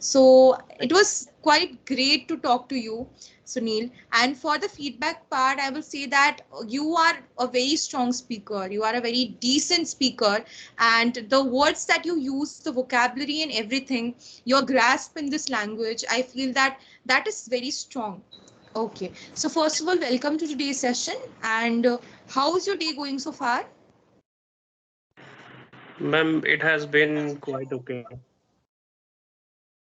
So it was quite great to talk to you, Sunil. And for the feedback part, I will say that you are a very strong speaker. You are a very decent speaker. And the words that you use, the vocabulary and everything, your grasp in this language, I feel that that is very strong. Okay. So first of all, welcome to today's session. And how is your day going so far? Ma'am, it has been quite okay.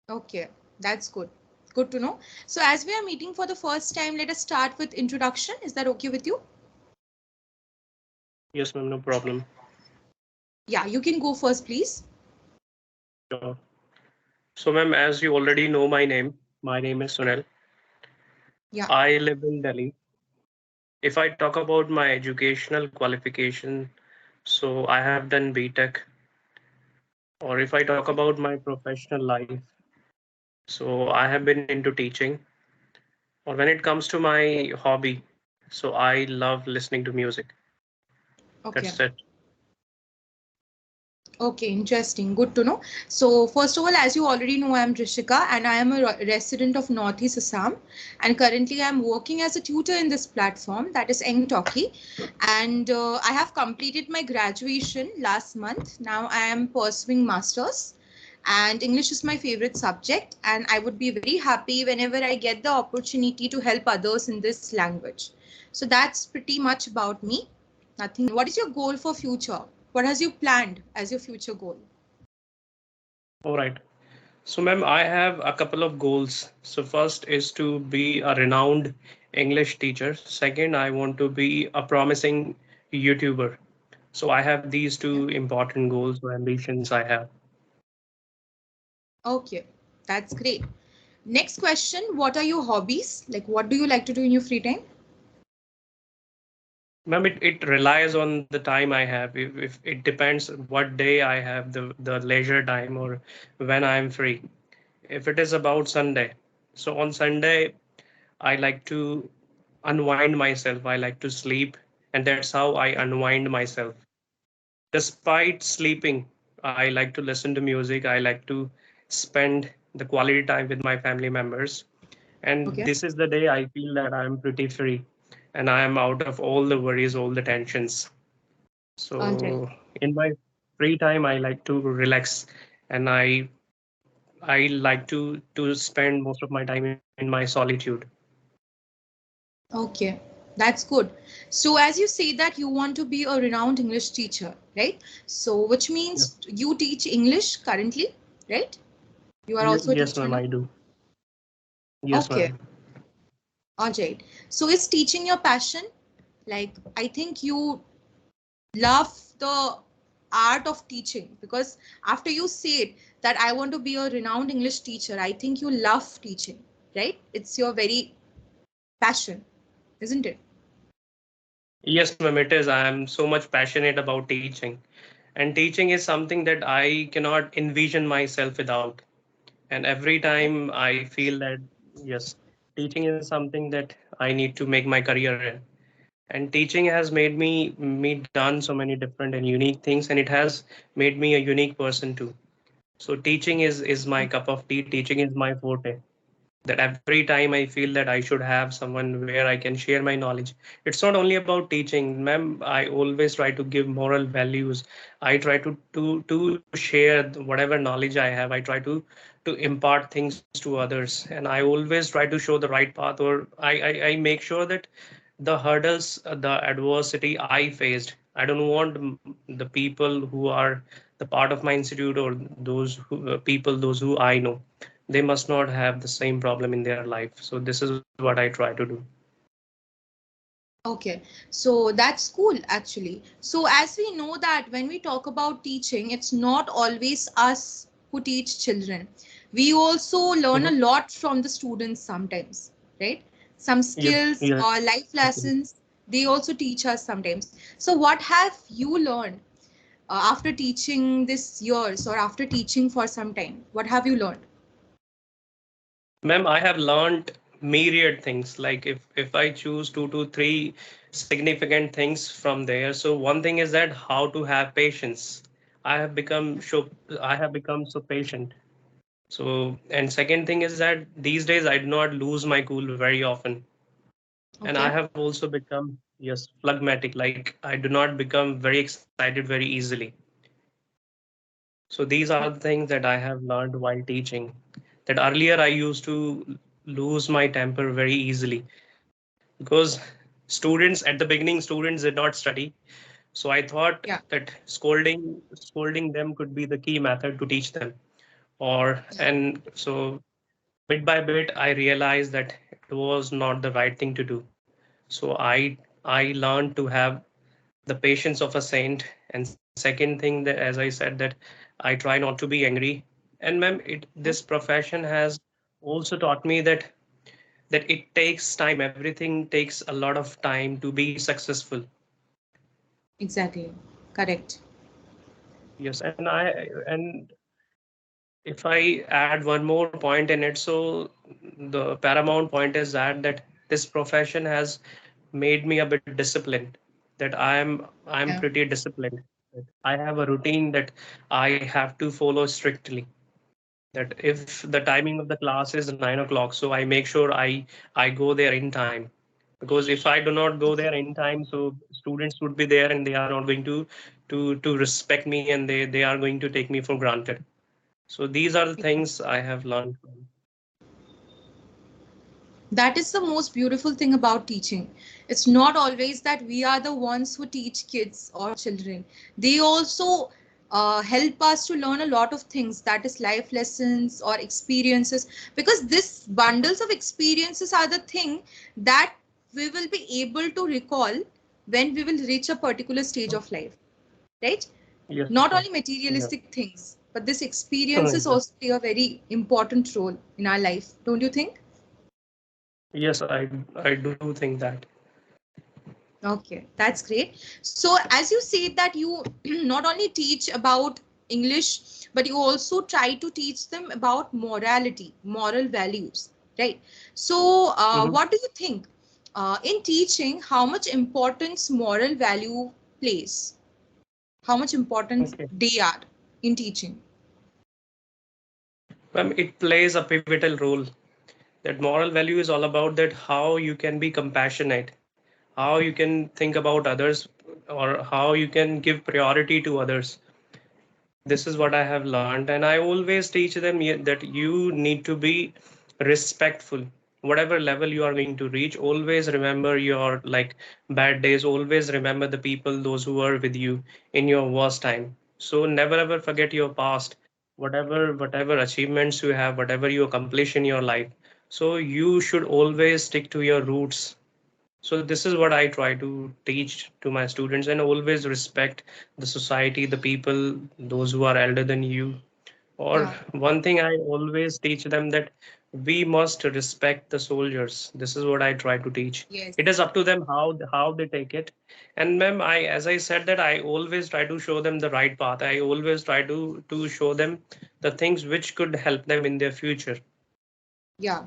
Okay, that's good. Good to know. So as we are meeting for the first time, let us start with introduction. Is that okay with you? Yes, ma'am, no problem. Yeah, you can go first, please. Sure. So, ma'am, as you already know my name is Sunil. Yeah. I live in Delhi. If I talk about my educational qualification, so I have done BTech. Or if I talk about my professional life, so I have been into teaching. Or when it comes to my hobby, so I love listening to music. Okay. That's it. Okay, interesting. Good to know. So, first of all, as you already know, I am Drishika and I am a resident of Northeast Assam. And currently, I am working as a tutor in this platform that is Engtalki. And I have completed my graduation last month. Now, I am pursuing masters. And English is my favorite subject. And I would be very happy whenever I get the opportunity to help others in this language. So, that's pretty much about me. Nothing. What is your goal for future? What has you planned as your future goal? All right. So, ma'am, I have a couple of goals. So, first is to be a renowned English teacher. Second, I want to be a promising YouTuber. So, I have these Yeah. two important goals or ambitions I have. Okay, that's great. Next question, what are your hobbies? Like, what do you like to do in your free time? Ma'am, it relies on the time I have. If it depends what day I have the leisure time or when I'm free. If it is about Sunday, so on Sunday, I like to unwind myself. I like to sleep, and that's how I unwind myself. Despite sleeping, I like to listen to music. I like to spend the quality time with my family members. And Okay. this is the day I feel that I'm pretty free and I am out of all the worries, all the tensions. All right. So in my free time, I like to relax and I like to spend most of my time in my solitude. Okay, that's good. So, as you say that you want to be a renowned English teacher, right? So, which Yes, means you teach English currently, right? You are also a yes, teacher ma'am, now? I do. Yes, Okay, ma'am. all right. So, is teaching your passion? Like, I think you love the art of teaching because after you said that I want to be a renowned English teacher, I think you love teaching, right? It's your very passion, isn't it? Yes, ma'am, it is. I am so much passionate about teaching. And teaching is something that I cannot envision myself without. And every Okay. time I feel that, yes, teaching is something that I need to make my career in. And teaching has made me done so many different and unique things, and it has made me a unique person too. So teaching is my cup of tea. Teaching is my forte. That every time I feel that I should have someone where I can share my knowledge. It's not only about teaching, ma'am. I always try to give moral values. I try to share whatever knowledge I have. I try to impart things to others, and I always try to show the right path, or I make sure that the hurdles, the adversity I faced. I don't want the people who are the part of my institute or those people, those who I know, they must not have the same problem in their life. So this is what I try to do. Okay, so that's cool actually. So, as we know that when we talk about teaching, it's not always us who teach children. We also learn a Mhm. lot from the students sometimes, right? Some Yep. skills Yeah. or life lessons, they also teach us sometimes. So, what have you learned after teaching this years or after teaching for some time? What have you learned? Ma'am, I have learned myriad things. Like if I choose two to three significant things from there. So one thing is that how to have patience. I have become so patient. So, and second thing is that these days I do not lose my cool very often. And I Okay. have also become, yes, phlegmatic. Like I do not become very excited very easily. So these are the things that I have learned while teaching. That earlier I used to lose my temper very easily because students at the beginning, students did not study. So I thought Yeah. that scolding them could be the key method to teach them. Or Yeah. and so bit by bit I realized that it was not the right thing to do. So I learned to have the patience of a saint. And second thing, that as I said, that I try not to be angry. And ma'am, it Yeah. this profession has also taught me that it takes time. Everything takes a lot of time to be successful. Exactly. Correct. Yes, and if I add one more point in it, so the paramount point is that this profession has made me a bit disciplined. That I'm Yeah. pretty disciplined. That I have a routine that I have to follow strictly. That if the timing of the class is 9 o'clock, so I make sure I go there in time. Because if I do not go Okay. there in time, so students would be there and they are not going to respect me, and they are going to take me for granted. So these are the things I have learned from. That is the most beautiful thing about teaching. It's not always that we are the ones who teach kids or children. They also help us to learn a lot of things, that is life lessons or experiences, because this bundles of experiences are the thing that we will be able to recall when we will reach a particular stage of life, right? Yes, Not ma'am. only Yeah. materialistic things, but this experiences Yes. also play a very important role in our life, don't you think? Yes, I do think that. Okay, that's great. So, as you said that you not only teach about English, but you also try to teach them about morality, moral values, right? So, Mhm. what do you think in teaching? How much importance moral value plays? How much important Okay. they are in teaching? It plays a pivotal role. That moral value is all about that how you can be compassionate, how you can think about others, or how you can give priority to others. This is what I have learned, and I always teach them that you need to be respectful. Whatever level you are going to reach, always remember your like bad days. Always remember the people, those who were with you in your worst time. So never ever forget your past, whatever achievements you have, whatever you accomplish in your life. So you should always stick to your roots. So this is what I try to teach to my students, and always respect the society, the people, those who are elder than you. Or Yeah. one thing I always teach them, that we must respect the soldiers. This is what I try to teach. Yes. It is up to them how they take it. And ma'am, I as I said that I always try to show them the right path. I always try to show them the things which could help them in their future. Yeah.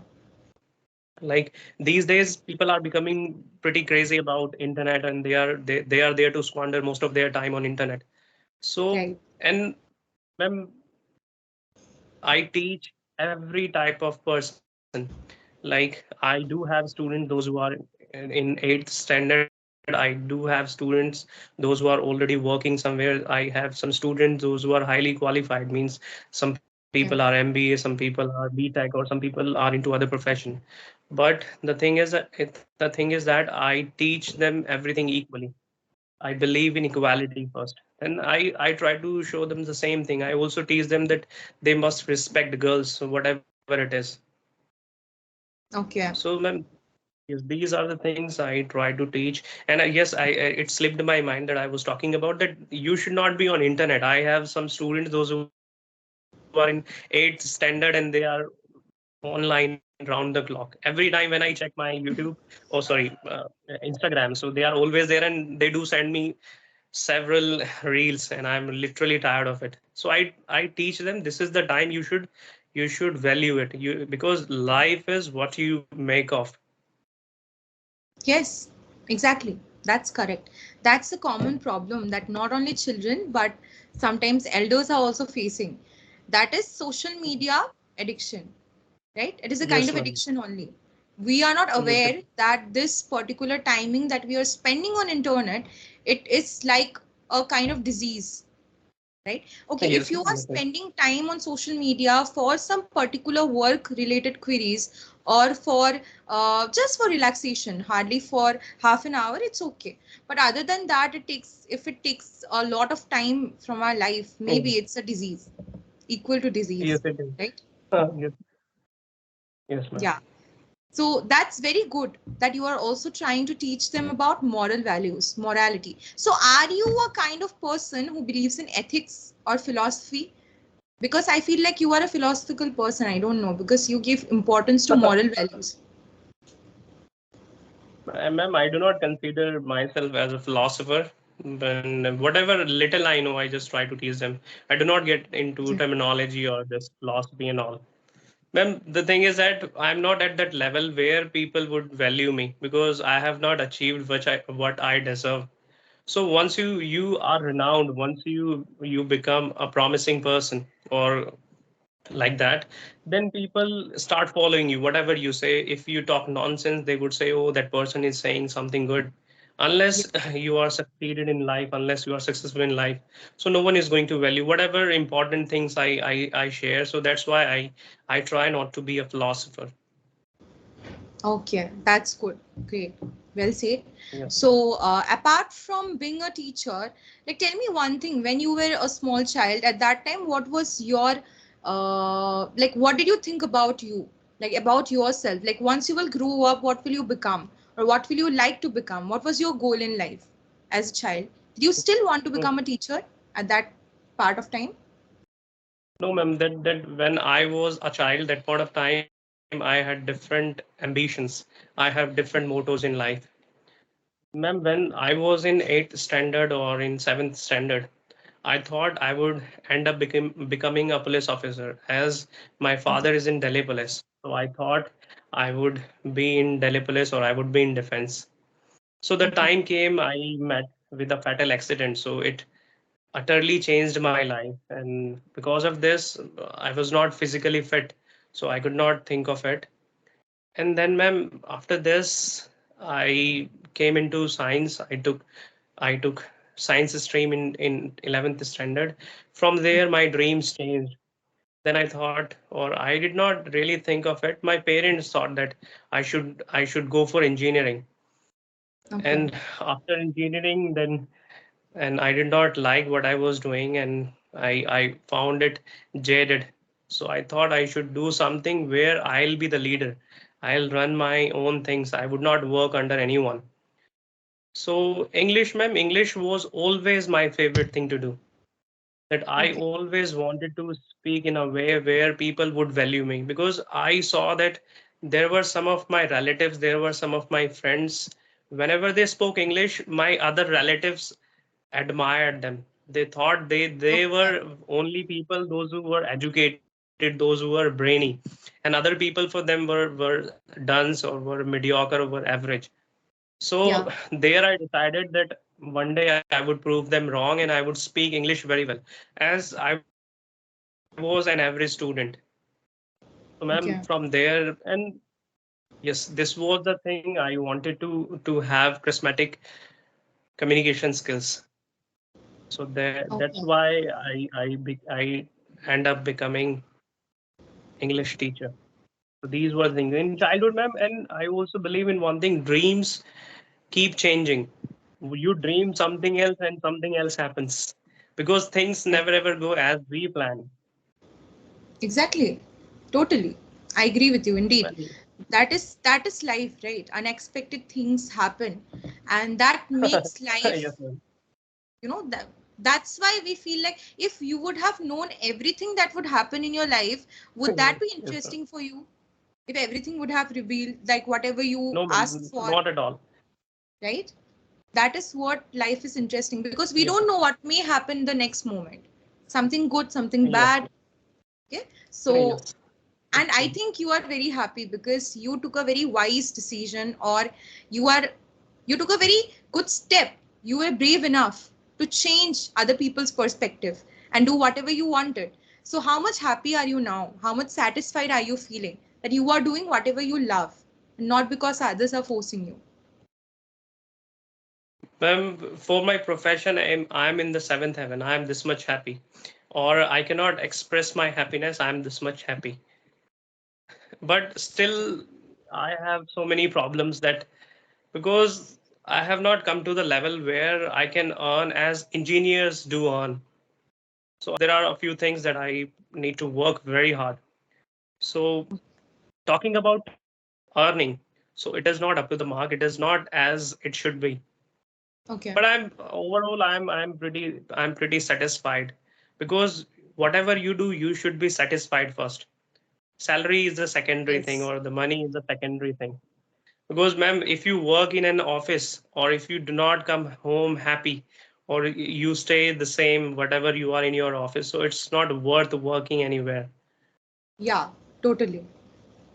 Like these days people are becoming pretty crazy about internet, and they are there to squander most of their time on internet. So, Right. and ma'am, I teach every type of person. Like I do have students, those who are in eighth standard. I do have students, those who are already working somewhere. I have some students, those who are highly qualified. Means some people are MBA, Yeah. some people are BTech, or some people are into other profession. But the thing is that I teach them everything equally. I believe in equality first. And I try to show them the same thing. I also teach them that they must respect girls, whatever it is. Okay. So, ma'am, yes, these are the things I try to teach. And yes, it slipped my mind that I was talking about that you should not be on internet. I have some students, those who are in eighth standard, and they are online round the clock. Every time when I check my YouTube, oh sorry, Instagram, so they are always there, and they do send me several reels, and I'm literally tired of it. So I teach them this is the time you should value it, you because life is what you make of. Yes, exactly. That's correct. That's a common problem that not only children but sometimes elders are also facing. That is social media. addiction, right? It is a kind Yes, of ma'am. addiction only. We are not Yes, aware that this particular timing that we are spending on internet, it is like a kind of disease, right? Okay, if yes, you are yes, ma'am. spending time on social media for some particular work related queries, or for just for relaxation, hardly for half an hour, it's okay. But other than that, if it takes a lot of time from our life, maybe Mm. it's a disease, equal to Yes, disease, it is. right? Yes, yes, ma'am. Yeah. So that's very good that you are also trying to teach them about moral values, morality. So are you a kind of person who believes in ethics or philosophy? Because I feel like you are a philosophical person. I don't know, because you give importance to moral values. Ma'am, I do not consider myself as a philosopher. But whatever little I know, I just try to teach them. I do not get into Okay. terminology or just philosophy and all. Ma'am, the thing is that I'm not at that level where people would value me because I have not achieved what I deserve. So once you are renowned, once you become a promising person or like that, then people start following you. Whatever you say, if you talk nonsense, they would say, oh, that person is saying something good. Yeah. Unless you are succeeded in life, unless you are successful in life, so no one is going to value whatever important things I share. So that's why I try not to be a philosopher. Okay, that's good. Great. Well said. Yes. So, apart from being a teacher, like tell me one thing. When you were a small child at that time, what was your like? What did you think about you? Like about yourself? Like once you will grow up, what will you become, or what will you like to become? What was your goal in life as a child? Did you still want to No, become a teacher at that part of time? no, ma'am. That when I was a child, that point of time, I had different ambitions. I have different mottos in life. Ma'am, when I was in 8th standard or in 7th standard, I thought I would end up becoming a police officer as my Okay. father is in Delhi police. So I thought I would be in Delhi police or I would be in defense. So the Okay. time came, I met with a fatal accident. So it utterly changed my life. And because of this, I was not physically fit. So I could not think of it. And then, ma'am, after this, I came into science. I took science stream in 11th standard. From there, my dreams changed. Then I thought, or I did not really think of it. My parents thought that I should go for engineering. Okay. And after engineering, then and I did not like what I was doing, and I found it jaded. So I thought I should do something where I'll be the leader. I'll run my own things. I would not work under anyone. So English, ma'am, English was always my favorite thing to do. That I Okay. always wanted to speak in a way where people would value me because I saw that there were some of my relatives, there were some of my friends. Whenever they spoke English, my other relatives admired them. They thought they Okay. were only people, those who were educated, those who were brainy, and other people for them were dunce or were mediocre or were average. So Yeah. there I decided that one day I would prove them wrong and I would speak English very well, as I was an average student. So ma'am, from Okay. there, and yes, this was the thing I wanted to have charismatic communication skills. So that's Okay. why I end up becoming English teacher. So these were the things in childhood, ma'am. And I also believe in one thing: dreams keep changing. You dream something else, and something else happens because things Yeah. never ever go as we plan. Exactly. Totally. I agree with you indeed. Well, That is life, right? Unexpected things happen. And that makes life, yes, ma'am. that's why we feel like if you would have known everything that would happen in your life, would that be Yes, ma'am. interesting for you? If everything would have revealed like whatever you No, asked ma'am, for, not at all. right? That is what life is interesting, because we Yes, don't know what may happen the next moment. Something good, something yes, bad. Okay. So, yes. and That's I true. think you are very happy because you took a very wise decision, or you are you took a very good step. You were brave enough to change other people's perspective and do whatever you wanted. So how much happy are you now? How much satisfied are you feeling that you are doing whatever you love, not because others are forcing you? For my profession, I'm in the seventh heaven. I'm this much happy, or I cannot express my happiness. I'm this much happy, but still, I have so many problems that because I have not come to the level where I can earn as engineers do earn. So there are a few things that I need to work very hard. So talking about earning, so it is not up to the mark. It is not as it should be. Okay. But I'm pretty satisfied because whatever you do, you should be satisfied first. Salary is the secondary thing, Yes. or the money is the secondary thing. Because, ma'am, if you work in an office or if you do not come home happy or you stay the same, whatever you are in your office, so it's not worth working anywhere. Yeah, totally.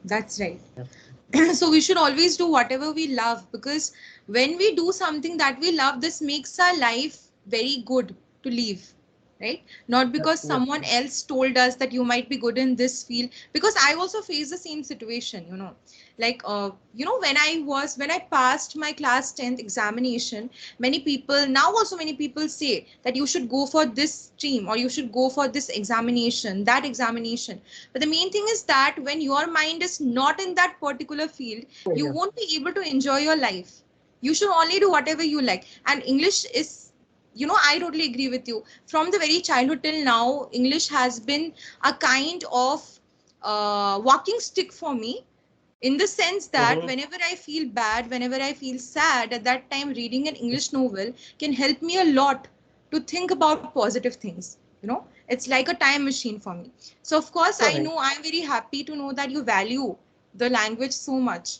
That's right. Yeah. So we should always do whatever we love, because when we do something that we love, this makes our life very good to live, right? Not Yes, because yes, someone else told us that you might be good in this field. Because I also face the same situation, like when I passed my class 10th examination, many people now also many people say that you should go for this stream or you should go for this examination, that examination. But the main thing is that when your mind is not in that particular field, you yes. won't be able to enjoy your life. You should only do whatever you like. And English is, I totally agree with you. From the very childhood till now, English has been a kind of walking stick for me, in the sense that Mm-hmm. whenever I feel bad, whenever I feel sad, at that time reading an English novel can help me a lot to think about positive things. It's like a time machine for me. So of course I Correct. know, I'm very happy to know that you value the language so much,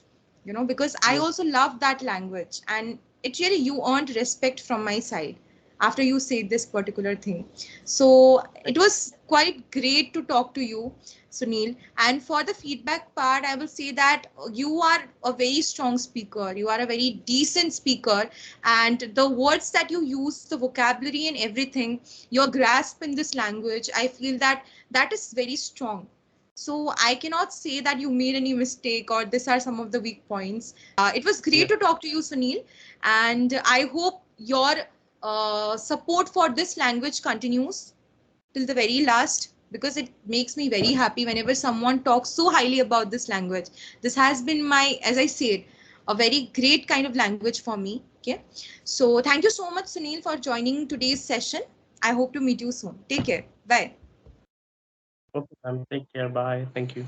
because I Yes. also love that language, and it really, you earned respect from my side after you said this particular thing. So it Thank was quite great to talk to you, Sunil. And for the feedback part, I will say that you are a very strong speaker. You are a very decent speaker. And the words that you use, the vocabulary and everything, your grasp in this language, I feel that that is very strong. So I cannot say that you made any mistake or these are some of the weak points. It was great you. to talk to you, Sunil. And I hope your support for this language continues till the very last, because it makes me very happy whenever someone talks so highly about this language. This has been my, as I said, a very great kind of language for me. Okay. So thank you so much, Sunil, for joining today's session. I hope to meet you soon. Take care. Bye. Okay, ma'am. Take care. Bye. Thank you.